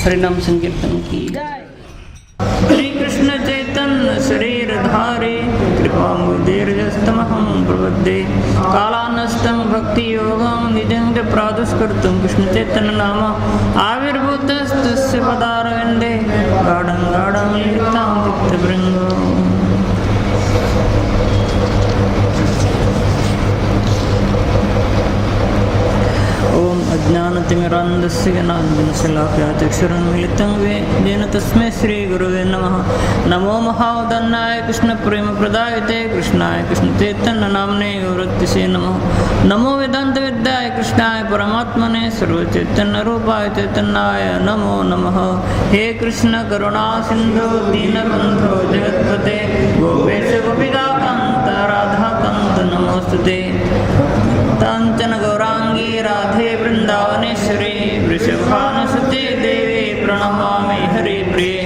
हरिनाम संकीर्तन की श्री कृष्ण चैतन्य शरीर धारे कृपामुदीर्घस्तमहं प्रपद्ये कालानस्तं भक्ति योगं निजं च प्रादुष्कर्तुं कृष्ण चैतन्य नाम आविर्भूतस्तस्य पदारविन्दे गाढं गाढं लिखितां चित्तभृङ्गम्। ओम अज्ञानतिमिरान्धस्य ज्ञानाञ्जनशलाकयाचक्षुरुन्मीलितं येन तस्मै श्रीगुरवे नमः। नमो महावदन्नाय कृष्णप्रेमप्रदायते कृष्णाय कृष्णचैतन्यनाम्ने गौरतिसे नमः। नमो वेदान्तविद्याय कृष्णाय परमात्मने सर्वचैतन्यरूपाय चैतन्याय नमो नमः। हे कृष्ण करुणा सिन्धु दीनबन्धो जगत्पते गोपेश गोपिकान्त राधाकान्त नमोस्तुते। काञ्चन गौरांगी राधे वृंदावनेश्वरी वृषभानुसुते देवी प्रणमामि हरिप्रिये।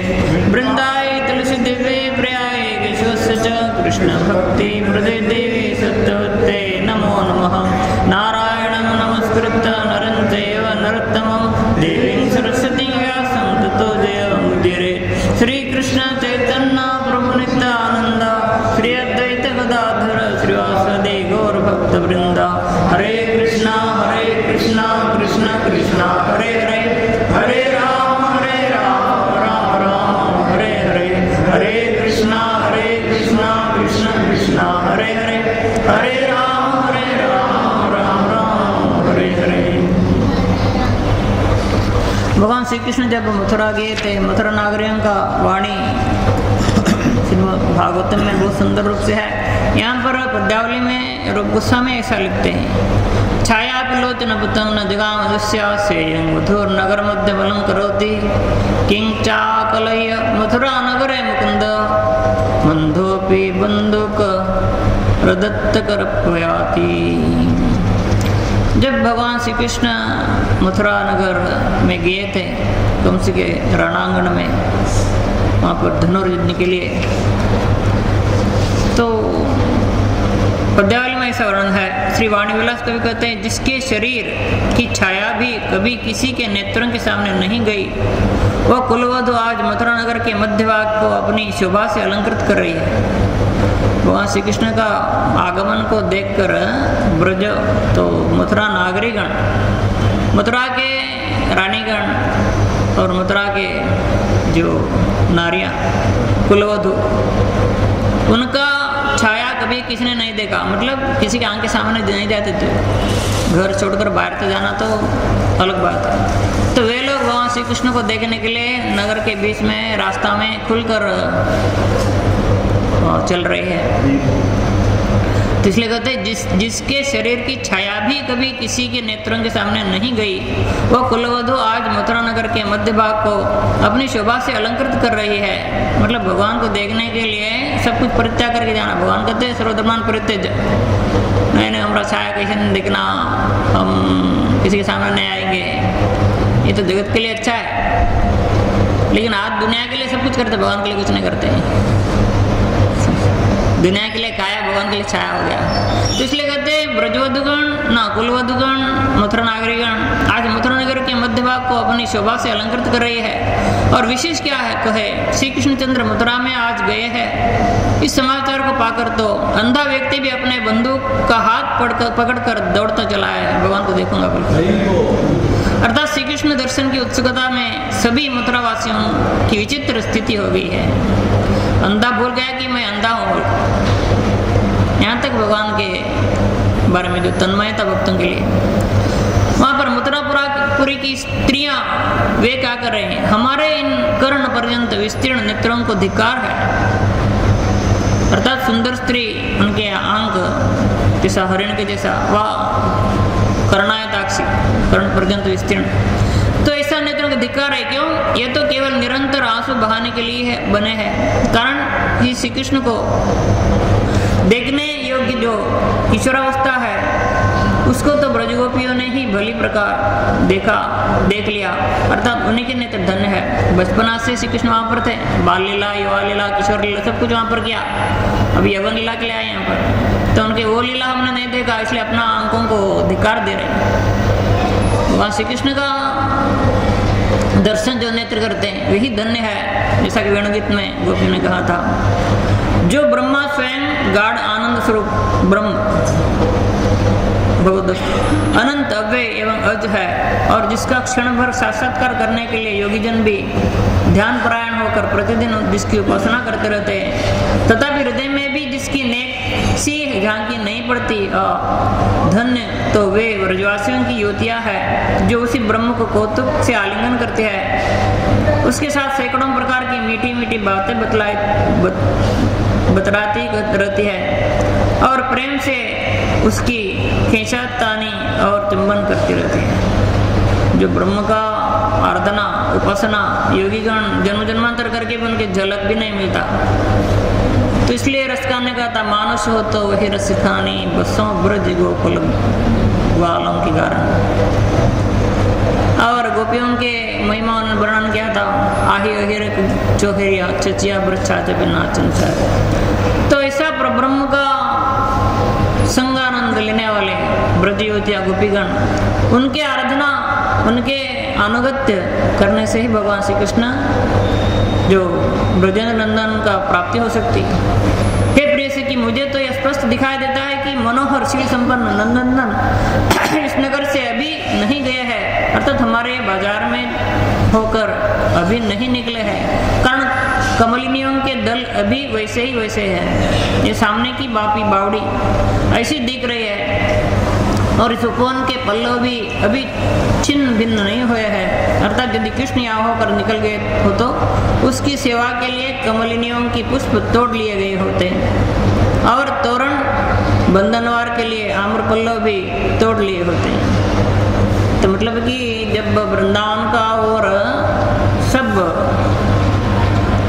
वृंदाय तुलसी देवी प्रियाय केशवस्य च कृष्ण भक्ति प्रदे देवी सत्यवते नमो नमः। नारायणं नमस्कृत्य नरं चैव नरोत्तमं देवीं सरस्वतीं व्यासं ततो जयमुदीरये। श्री कृष्ण चैतन्य प्रभु नित्यानंद श्री अद्वैत गदाधर श्रीवासदि गौर भक्त वृंदा। हरे कृष्णा कृष्ण कृष्ण हरे हरे हरे राम राम राम हरे हरे। हरे कृष्णा कृष्ण कृष्ण हरे हरे हरे राम राम राम हरे हरे। भगवान श्री कृष्ण जब मथुरा गए थे, मथुरा नागरिकों का वाणी भागवतम में बहुत सुंदर रूप से है। यहाँ पर पद्यावली में रूप गोस्वामी ऐसा लिखते हैं, छाया पिलोचन पुतं न जगाम दुस्यास्यं मथुर नगर मध्य बलं करोति किं चाकलय मथुरा नगरे मुकुंद बंधोपि बंदूक प्रदत्त करपयाति। जब भगवान श्री कृष्ण मथुरा नगर में गए थे, कंस के रणांगण में, वहाँ पर धनुर्युद्ध के लिए, तो पद्यावली में ऐसा वर्णन है। श्री वाणीविलास कवि कहते हैं, जिसके शरीर की छाया भी कभी किसी के नेत्रों के सामने नहीं गई, वह कुलवधु आज मथुरा नगर के मध्य भाग को अपनी शोभा से अलंकृत कर रही है। भगवान श्री कृष्ण का आगमन को देखकर ब्रज तो मथुरा नागरिकगण, मथुरा के रानीगण और मथुरा के जो नारियां कुलवधु, उनका छाया कभी किसी ने नहीं देखा, मतलब किसी के आंख के सामने नहीं जाते थे, घर छोड़कर बाहर तो जाना तो अलग बात है। तो वे लोग भगवान श्री कृष्ण को देखने के लिए नगर के बीच में रास्ता में खुलकर चल रहे हैं। तो इसलिए कहते हैं जिसके शरीर की छाया भी कभी किसी के नेत्रों के सामने नहीं गई, वह कुलवधु आज मथुरा नगर के मध्य भाग को अपनी शोभा से अलंकृत कर रही है। मतलब भगवान को देखने के लिए सब कुछ परित्याग करके जाना। भगवान कहते हैं सर्वधर्मान परित्यज, नहीं नहीं हमारा छाया कैसे नहीं देखना, हम किसी के सामने नहीं आएंगे, ये तो जगत के लिए अच्छा है। लेकिन आज दुनिया के लिए सब कुछ करते, भगवान के लिए कुछ नहीं करते। दुनिया के लिए काया, भगवान के लिए छाया हो गया। तो इसलिए कहते हैं ब्रजवधुगण ना कुलवधुगण मथुरा नागरिकगण आज मथुरा नगर के मध्य भाग को अपनी शोभा से अलंकृत कर रही है। और विशेष क्या है, कहे श्री कृष्णचंद्र मथुरा में आज गए हैं। इस समाचार को पाकर तो अंधा व्यक्ति भी अपने बंदूक का हाथ पकड़कर दौड़ता चला है, भगवान को देखूंगा बिल्कुल। अर्थात श्री कृष्ण दर्शन की उत्सुकता में सभी मथुरा वासियों की विचित्र स्थिति हो गई है। अंधा भूल गया कि मैं अंधा हूँ, यहाँ तक भगवान के बारे में जो तन्मयता भक्तों के लिए। वहाँ पर मथुरापुरी की स्त्रियां वे क्या कर रहे हैं, हमारे इन कर्ण पर्यंत विस्तीर्ण नेत्रों को धिक्कार है। अर्थात सुंदर स्त्री, उनके आंख जैसा हरिण के जैसा, वह कर्णायताक्षी, कर्ण पर्यंत विस्तीर्ण। तो ऐसा नेत्रों का धिक्कार है। क्यों? ये तो केवल निरंतर आंसू बहाने के लिए है, बने हैं। कारण श्री कृष्ण को देखने योग्य जो ईश्वरावस्था है, उसको तो ब्रजगोपियों ने ही भली प्रकार देख लिया। अर्थात उन्हीं के नेत्र धन्य है। बचपना से श्री कृष्ण वहाँ पर थे, बाल लीला, युवा लीला, किशोर लीला, सब कुछ वहाँ पर किया। अभी यवन लीला के लिए आए यहाँ पर, तो उनके वो लीला हमने नहीं देखा, इसलिए अपना आंखों को धिक्कार दे रहे। वहाँ श्री कृष्ण का दर्शन जो नेत्र करते हैं वही धन्य है। जैसा कि वेणुगीत में गोपी ने कहा था, जो ब्रह्मा स्वयं गाढ़ आनंद स्वरूप ब्रह्म भगवत अनंत अव्यय एवं अज है, और जिसका क्षण भर साक्षात्कार करने के लिए योगीजन भी ध्यान परायण होकर प्रतिदिन जिसकी उपासना करते रहते हैं, तथापि हृदय में भी जिसकी नेक सी झांकी नहीं पड़ती, धन्य तो वे ब्रजवासियों की युवतियाँ है जो उसी ब्रह्म को कौतुक से आलिंगन करते हैं, उसके साथ सैकड़ों प्रकार की मीठी मीठी बातें बतलाती रहती है और प्रेम से उसकी खींचातानी और चुंबन करती रहती है। जो ब्रह्म का आराधना उपासना योगीगण जन्म जन्मांतर करके भी उनकी झलक भी नहीं मिलता। तो इसलिए रसका ने कहा था, मानुष हो तो वही रस खानी, बसों ब्रज गोकुल वालों की कारण। और गोपियों के महिमा ने वर्णन किया था, आही अहिर चोहरिया चचिया वृक्षा जब नाचन चाहे। तो ऐसा ब्रह्म का संगानंद लेने वाले ब्रज युवतिया गोपीगण, उनके आराधना उनके अनुगत्य करने से ही भगवान श्री कृष्ण जो ब्रजेंद्र नंदन का प्राप्ति हो सकती है। हे प्रिय से कि मुझे तो यह स्पष्ट दिखाई देता है कि मनोहर श्री संपन्न नंदनंदन इस नगर से अभी नहीं गए हैं, अर्थात हमारे बाजार में होकर अभी नहीं निकले हैं। कारण कमलिनियों के दल अभी वैसे ही वैसे हैं। ये सामने की बावड़ी ऐसी दिख रही है, और इस उपवन के पल्लव भी अभी छिन्न भिन्न नहीं हुए हैं। अर्थात यदि कृष्ण यहाँ होकर निकल गए हो तो उसकी सेवा के लिए कमलिनियों की पुष्प तोड़ लिए गए होते, और तोरण बंधनवार के लिए आम्र पल्लव भी तोड़ लिए होते हैं। तो मतलब कि जब वृंदावन का और सब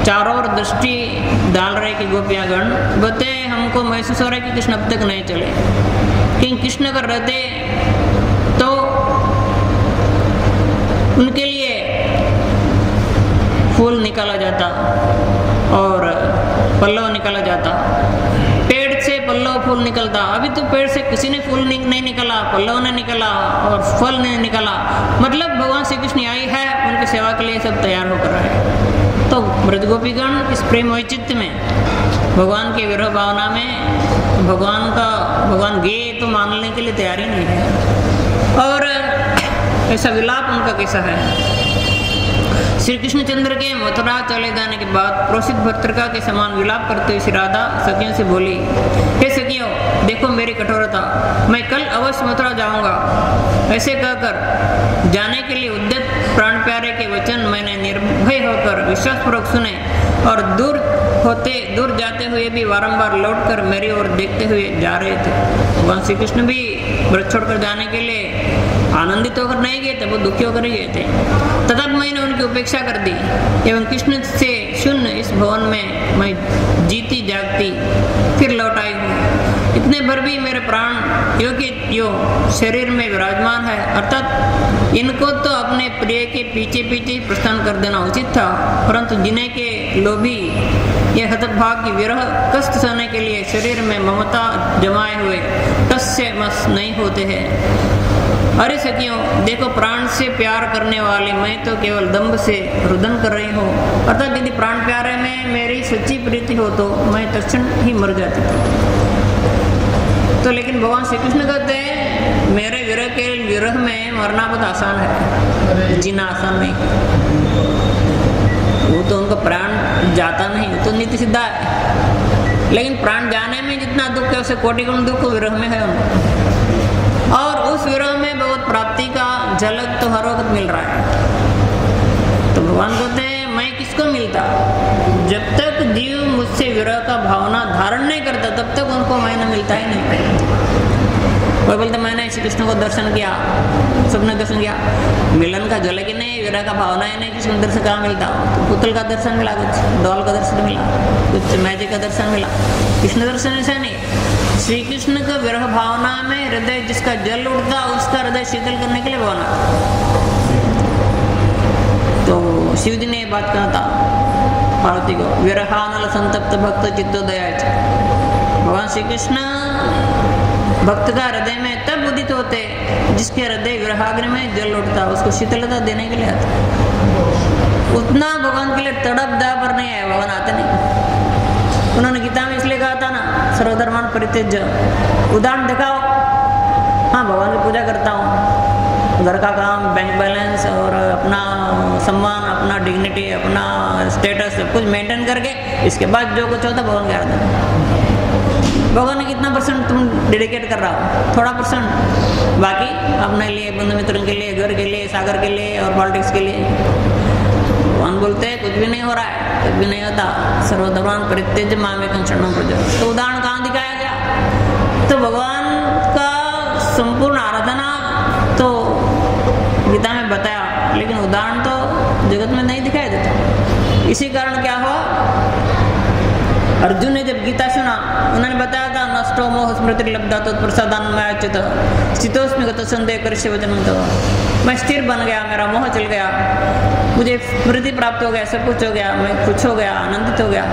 चारों ओर दृष्टि डाल रहे कि गोपियागण बते, हमको महसूस हो रहा है कि कृष्ण अब तक नहीं चले। क्योंकि कृष्ण अगर रहते तो उनके लिए फूल निकाला जाता और पल्लव निकाला जाता, पेड़ से पल्लव फूल निकलता। अभी तो पेड़ से किसी ने फूल नहीं निकाला, पल्लव नहीं निकाला और फल नहीं निकाला। मतलब भगवान श्री कृष्ण आई है, उनकी सेवा के लिए सब तैयार होकर आए। तो ब्रजगोपीगण इस प्रेम वैचित्य में, भगवान के विरह भावना में भगवान गे तो मानने के लिए तैयार ही नहीं है। और ऐसा विलाप उनका कैसा है। श्री कृष्णचंद्र के मथुरा चले जाने के बाद प्रोषित भर्तृका के समान विलाप करते हुए श्री राधा सखियों से बोली, हे सखियों, देखो मेरी कठोरता, मैं कल अवश्य मथुरा जाऊंगा। ऐसे कहकर जाने के लिए उद्यत प्राण प्यारे के वचन मैंने निर्भय होकर विश्वासपूर्वक सुने और दूर जाते हुए भी बारंबार लौटकर मेरी ओर देखते हुए जा रहे थे। भगवान श्री कृष्ण भी व्रत छोड़कर जाने के लिए आनंदित होकर नहीं गए थे, वो दुखी होकर ही गए थे। तथा मैंने उनकी उपेक्षा कर दी एवं कृष्ण से शून्य इस भवन में मैं जीती जागती फिर लौट आई हूँ। इतने भर भी मेरे प्राण यो शरीर में विराजमान है, अर्थात इनको तो अपने प्रिय के पीछे पीछे ही प्रस्थान कर देना उचित था, परंतु जिन्हें के लोभी ये हतभाग्य विरह कष्ट सहने के लिए शरीर में ममता जमाए हुए टस से मस नहीं होते हैं। अरे सखियों, देखो प्राण से प्यार करने वाले मैं तो केवल दंभ से रुदन कर रही हूँ, अर्थात यदि प्राण प्यारे में मेरी सच्ची प्रीति हो तो मैं तत्क्षण ही मर जाती थी। तो लेकिन भगवान श्री कृष्ण कहते हैं मेरे विरह में मरना बहुत आसान है, जीना आसान नहीं। वो तो उनका प्राण जाता नहीं, वो तो नित्य सिद्धा है, लेकिन प्राण जाने में जितना दुख है उसे कोटि गुण दुख विरह में है उनको। और उस विरह में भगवत प्राप्ति का झलक तो हर वक्त मिल रहा है। तो भगवान कहते हैं मैं किसको मिलता, जब तक जीव मुझसे विरह का भावना धारण नहीं करता तब तक उनको मैं न मिलता ही नहीं। कोई बोलते मैंने श्री कृष्ण को दर्शन किया, सबने दर्शन किया, मिलन का झलक ही नहीं, विरह का भावना ही नहीं, किसी मंदिर से कहाँ मिलता। तो पुतल का दर्शन मिला, कुछ डॉल का दर्शन मिला, कुछ मैजिक का दर्शन मिला, कृष्ण दर्शन ऐसा नहीं। श्री कृष्ण का विरह भावना में हृदय जिसका जल उठता उसका हृदय शीतल करने के लिए भावना। तो शिव जी ने ये बात कहा था पार्वती को, विरहानल संतप्त भक्त चित्तोदया। भगवान श्री कृष्ण भक्त का हृदय में तब उदित होते जिसके हृदय विरहाग्नि में जल उठता, उसको शीतलता देने के लिए आते। उतना भगवान के लिए तड़प दा पर नहीं आया, भगवान आते नहीं। उन्होंने गीता में इसलिए कहा था ना, सर्वधर्मान परित्यज्य, उदाहरण दिखाओ। हाँ, भगवान की पूजा करता हूँ, घर का काम, बैंक बैलेंस और अपना सम्मान, अपना डिग्निटी, अपना स्टेटस सब कुछ मेंटेन करके इसके बाद जो कुछ होता भगवान के आराधना। भगवान ने कितना परसेंट तुम डेडिकेट कर रहा हो? थोड़ा परसेंट, बाकी अपने लिए, बंधु मित्रों के लिए, घर के लिए, सागर के लिए और पॉलिटिक्स के लिए। भगवान बोलते हैं कुछ भी नहीं हो रहा है, कुछ भी नहीं होता। सर्वधर्मान परित्यज्य मामेकं शरणं व्रज। तो उदाहरण कहाँ दिखाया गया? तो भगवान का संपूर्ण आराधना तो गीता में बताया, लेकिन उदाहरण तो जगत में नहीं दिखाई देता। इसी कारण क्या हुआ, अर्जुन ने जब गीता सुना, उन्होंने बताया था नष्टो मोह स्मृति लब्धा तत्प्रसादान्मयाच्युत स्थितोस्मि गतो संदेह करिष्ये वचनं तव। मैं स्थिर बन गया, मेरा मोह चल गया, मुझे स्मृति प्राप्त हो गया, सब कुछ हो गया, मैं खुश हो गया, आनंदित हो गया।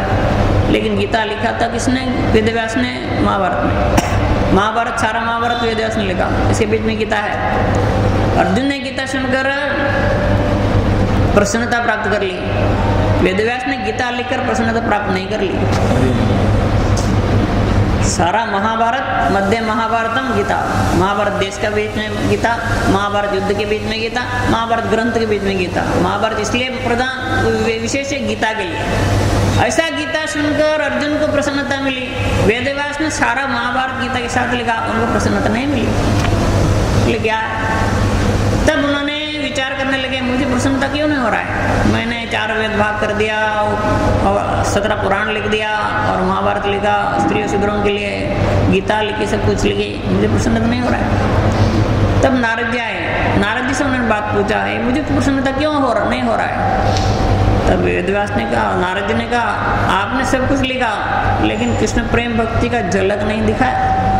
लेकिन गीता लिखा था किसने? वेदव्यास ने महाभारत में। महाभारत, सारा महाभारत वेदव्यास ने लिखा, इसके बीच में गीता है। अर्जुन ने गीता सुनकर प्रसन्नता प्राप्त कर ली, वेदव्यास ने गीता लिखकर प्रसन्नता प्राप्त नहीं कर ली। सारा महाभारत, मध्य महाभारतम गीता, महाभारत देश के बीच में गीता, महाभारत युद्ध के बीच में गीता, महाभारत ग्रंथ के बीच में गीता। महाभारत इसलिए प्रधान विशेष है गीता के लिए। ऐसा गीता सुनकर अर्जुन को प्रसन्नता मिली। वेदव्यास ने सारा महाभारत गीता के साथ लिखा, उनको प्रसन्नता नहीं मिली। क्या? तब उन्होंने विचार करने लगे मुझे प्रसन्नता क्यों नहीं हो रहा है। मैंने 4 वेद भाग कर दिया, 17 पुराण लिख दिया और महाभारत लिखा, स्त्रियों शूद्रों के लिए गीता लिखी, सब कुछ लिखी, मुझे प्रसन्नता नहीं हो रहा है। तब नारद जी आए, नारद जी से उन्होंने बात पूछा है मुझे प्रसन्नता क्यों नहीं हो रहा है। तब वेदव्यास ने कहा, नारद जी ने कहा, आपने सब कुछ लिखा लेकिन कृष्ण प्रेम भक्ति का झलक नहीं दिखाया।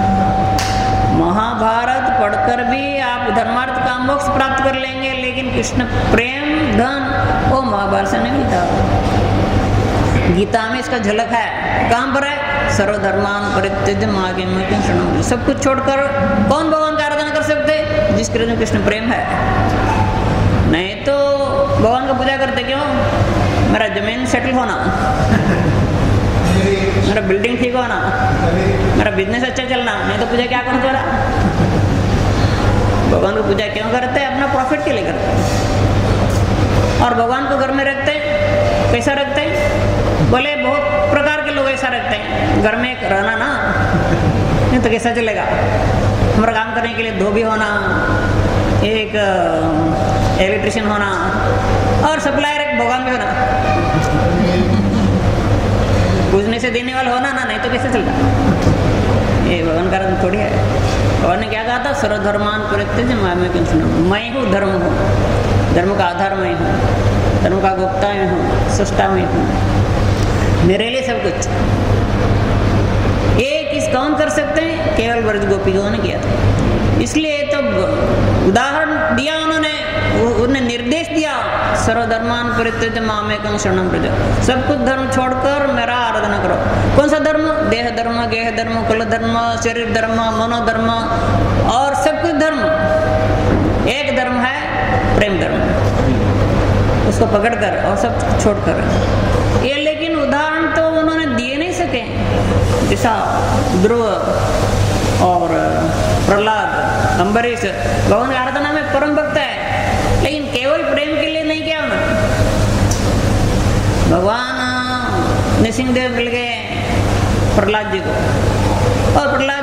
महाभारत पढ़कर भी आप धर्मार्थ का मोक्ष प्राप्त कर लेंगे, लेकिन कृष्ण प्रेम धन वो महाभारत से नहीं मिलता। गीता में इसका झलक है। कहाँ पर है? सर्वधर्मान परित्यज्य मामेकं शरणं व्रज। सब कुछ छोड़कर कौन भगवान का आराधना कर सकते? जिसके हृदय में कृष्ण प्रेम है। नहीं तो भगवान का पूजा करते क्यों? मेरा जमीन सेटल होना, मेरा बिल्डिंग ठीक होना, मेरा बिजनेस अच्छा चलना, नहीं तो पूजा क्या करूँ तेरा? भगवान को पूजा क्यों करते हैं? अपना प्रॉफिट के लिए करते हैं। और भगवान को घर में रखते हैं, कैसा रखते हैं? बोले बहुत प्रकार के लोग ऐसा रखते हैं, घर में एक रहना ना, नहीं तो कैसा चलेगा? हमारा काम करने के लिए धोबी होना, एक इलेक्ट्रिशियन होना और सप्लायर एक भगवान भी होना, पूजने से देने वाला होना ना, नहीं तो कैसे चलता? ये भगवान का रंग थोड़ी है। भगवान ने क्या कहा था? सर्वधर्मान परित्यज्य मामेकं शरणं। मैं हूँ धर्म हूँ, धर्म का आधार मैं हूँ, धर्म का गुप्ता मैं हूँ, सृष्टा मैं हूँ, मेरे लिए सब कुछ। ये किस कौन कर सकते हैं? केवल ब्रज गोपियों ने किया था। इसलिए तो उदाहरण दिया उन्होंने निर्देश दिया, सर्वधर्मान परित्यज्य मामेकं शरणं व्रज। सब कुछ धर्म छोड़कर मेरा आराधना करो। कौन सा धर्म? देह धर्म, गेह धर्म, कुल धर्म, शरीर धर्म, मनोधर्म और सब कुछ धर्म। एक धर्म है प्रेम धर्म, उसको पकड़कर और सब छोड़कर। ये लेकिन उदाहरण तो उन्होंने दिए नहीं सके, जैसा ध्रुव और प्रहलाद, अम्बरीश भगवान की आराधना में परम भक्त है, लेकिन केवल प्रेम के लिए नहीं किया उन्होंने। भगवान नृसिंहदेव मिल गए प्रहलाद जी को, और प्रहलाद